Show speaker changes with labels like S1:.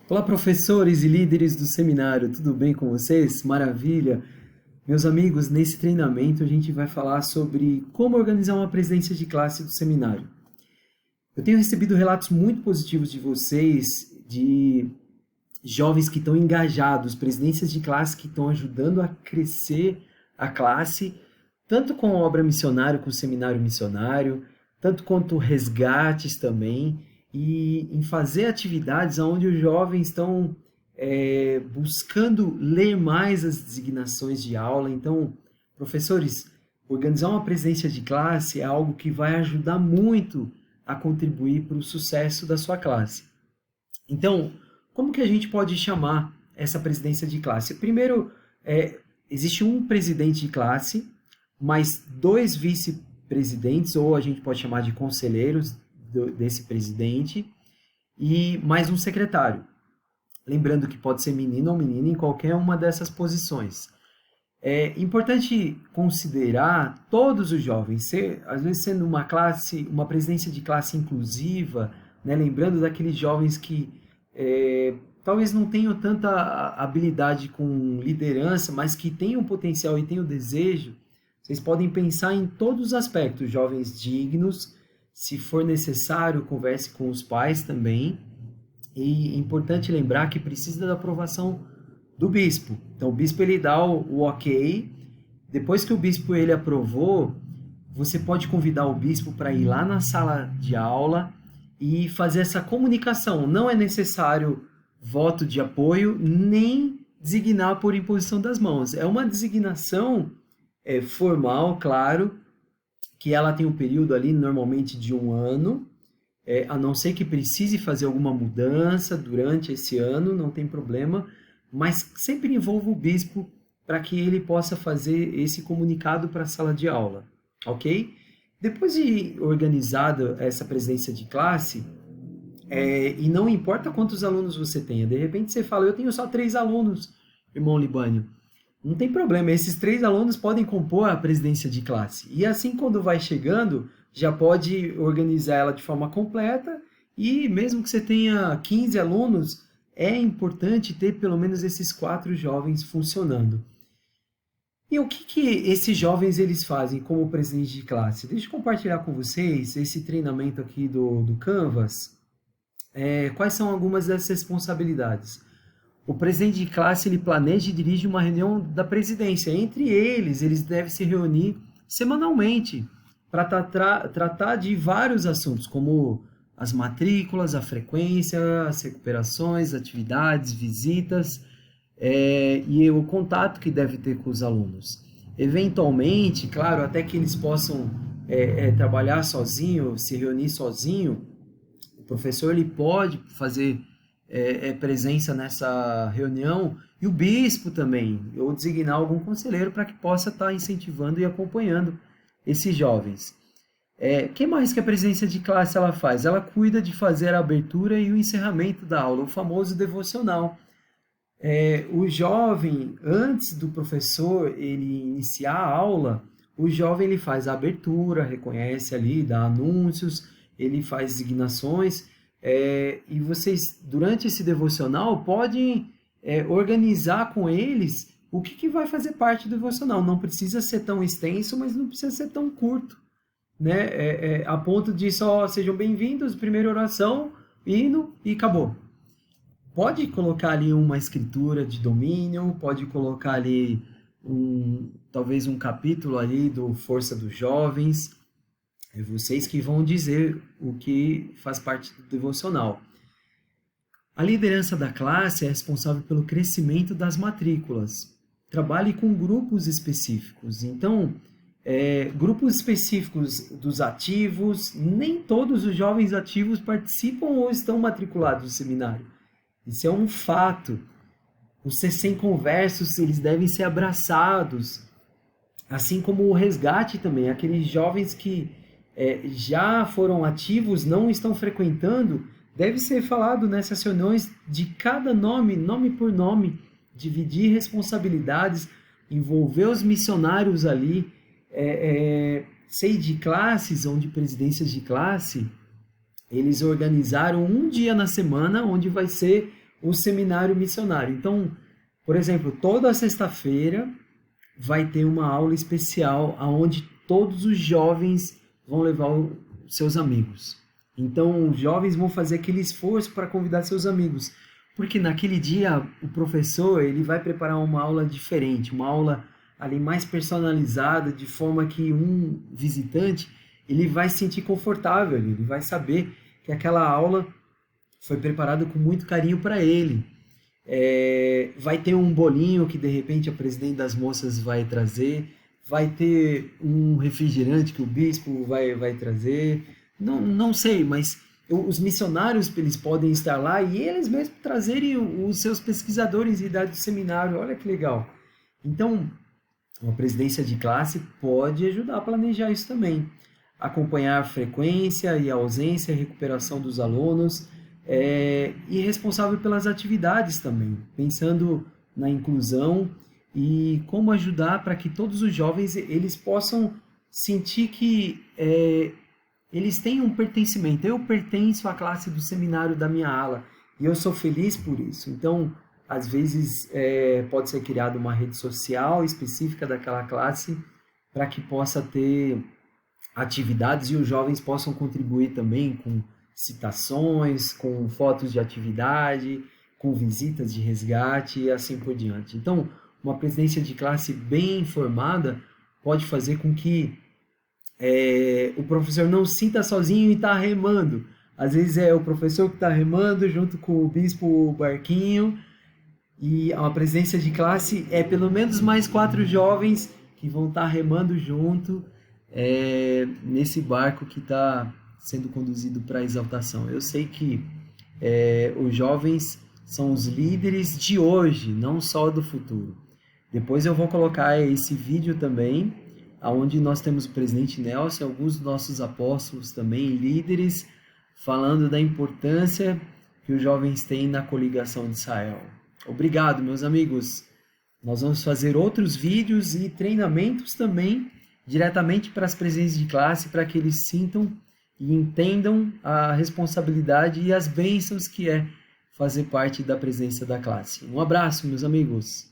S1: Olá, professores e líderes do seminário, tudo bem com vocês? Maravilha! Meus amigos, nesse treinamento a gente vai falar sobre como organizar uma presidência de classe do seminário. Eu tenho recebido relatos muito positivos de vocês, de jovens que estão engajados, presidências de classe que estão ajudando a crescer a classe, tanto com a obra missionária, com o seminário missionário, tanto quanto resgates também, e em fazer atividades onde os jovens estão buscando ler mais as designações de aula. Então, professores, organizar uma presidência de classe é algo que vai ajudar muito a contribuir para o sucesso da sua classe. Então, como que a gente pode chamar essa presidência de classe? Primeiro, existe um presidente de classe, mais dois vice-presidentes, ou a gente pode chamar de conselheiros desse presidente, e mais um secretário. Lembrando que pode ser menino ou menina em qualquer uma dessas posições. É importante considerar todos os jovens, às vezes sendo uma classe, uma presidência de classe inclusiva, né? Lembrando daqueles jovens que talvez não tenham tanta habilidade com liderança, mas que tenham potencial e tenham desejo. Vocês podem pensar em todos os aspectos, jovens dignos. Se for necessário, converse com os pais também. E é importante lembrar que precisa da aprovação do bispo. Então, o bispo ele dá o ok. Depois que o bispo ele aprovou, você pode convidar o bispo para ir lá na sala de aula e fazer essa comunicação. Não é necessário voto de apoio, nem designar por imposição das mãos. É uma designação formal, claro, que ela tem um período ali normalmente de 1 ano, a não ser que precise fazer alguma mudança durante esse ano, não tem problema, mas sempre envolva o bispo para que ele possa fazer esse comunicado para a sala de aula, ok? Depois de organizada essa presidência de classe, e não importa quantos alunos você tenha, de repente você fala, eu tenho só 3 alunos, irmão Libânio. Não tem problema, esses 3 alunos podem compor a presidência de classe. E assim, quando vai chegando, já pode organizar ela de forma completa. E mesmo que você tenha 15 alunos, é importante ter pelo menos esses 4 jovens funcionando. E o que esses jovens eles fazem como presidente de classe? Deixa eu compartilhar com vocês esse treinamento aqui do Canvas. Quais são algumas dessas responsabilidades? O presidente de classe ele planeja e dirige uma reunião da presidência. Entre eles devem se reunir semanalmente para tratar de vários assuntos, como as matrículas, a frequência, as recuperações, atividades, visitas e o contato que deve ter com os alunos. Eventualmente, claro, até que eles possam trabalhar sozinho, se reunir sozinho, o professor ele pode fazer presença nessa reunião, e o bispo também, ou designar algum conselheiro para que possa estar incentivando e acompanhando esses jovens. Que mais que a presidência de classe ela faz? Ela cuida de fazer a abertura e o encerramento da aula, o famoso devocional. O jovem, antes do professor ele iniciar a aula, o jovem ele faz a abertura, reconhece ali, dá anúncios, ele faz designações, e vocês, durante esse devocional, podem organizar com eles o que vai fazer parte do devocional. Não precisa ser tão extenso, mas não precisa ser tão curto, né? A ponto de só sejam bem-vindos, primeira oração, hino e acabou. Pode colocar ali uma escritura de domínio, pode colocar ali talvez um capítulo ali do Força dos Jovens. É vocês que vão dizer o que faz parte do devocional. A liderança da classe é responsável pelo crescimento das matrículas. Trabalhe com grupos específicos. Então, grupos específicos dos ativos, nem todos os jovens ativos participam ou estão matriculados no seminário. Isso é um fato. Os recém-conversos, eles devem ser abraçados. Assim como o resgate também. Aqueles jovens que já foram ativos, não estão frequentando, deve ser falado nessas reuniões de cada nome, nome por nome, dividir responsabilidades, envolver os missionários ali. Sei de classes, onde presidências de classe, eles organizaram um dia na semana, onde vai ser o seminário missionário. Então, por exemplo, toda sexta-feira vai ter uma aula especial onde todos os jovens vão levar os seus amigos. Então, os jovens vão fazer aquele esforço para convidar seus amigos, porque naquele dia o professor ele vai preparar uma aula diferente, uma aula ali mais personalizada, de forma que um visitante ele vai se sentir confortável, ele vai saber que aquela aula foi preparada com muito carinho para ele. Vai ter um bolinho que de repente a presidente das moças vai trazer, vai ter um refrigerante que o bispo vai trazer, não sei, mas os missionários eles podem estar lá e eles mesmos trazerem os seus pesquisadores de idade do seminário, olha que legal. Então, uma presidência de classe pode ajudar a planejar isso também. Acompanhar a frequência e a ausência, a recuperação dos alunos, e responsável pelas atividades também, pensando na inclusão e como ajudar para que todos os jovens eles possam sentir que eles têm um pertencimento. Eu pertenço à classe do seminário da minha ala e eu sou feliz por isso. Então, às vezes, pode ser criada uma rede social específica daquela classe para que possa ter atividades e os jovens possam contribuir também com citações, com fotos de atividade, com visitas de resgate e assim por diante. Então, uma presidência de classe bem informada pode fazer com que o professor não se sinta sozinho e está remando. Às vezes é o professor que está remando junto com o bispo o barquinho, e uma presidência de classe é pelo menos mais 4 jovens que vão estar remando junto nesse barco que está sendo conduzido para a exaltação. Eu sei que os jovens são os líderes de hoje, não só do futuro. Depois eu vou colocar esse vídeo também, onde nós temos o presidente Nelson, alguns dos nossos apóstolos também, líderes, falando da importância que os jovens têm na coligação de Israel. Obrigado, meus amigos. Nós vamos fazer outros vídeos e treinamentos também, diretamente para as presidências de classe, para que eles sintam e entendam a responsabilidade e as bênçãos que é fazer parte da presidência da classe. Um abraço, meus amigos.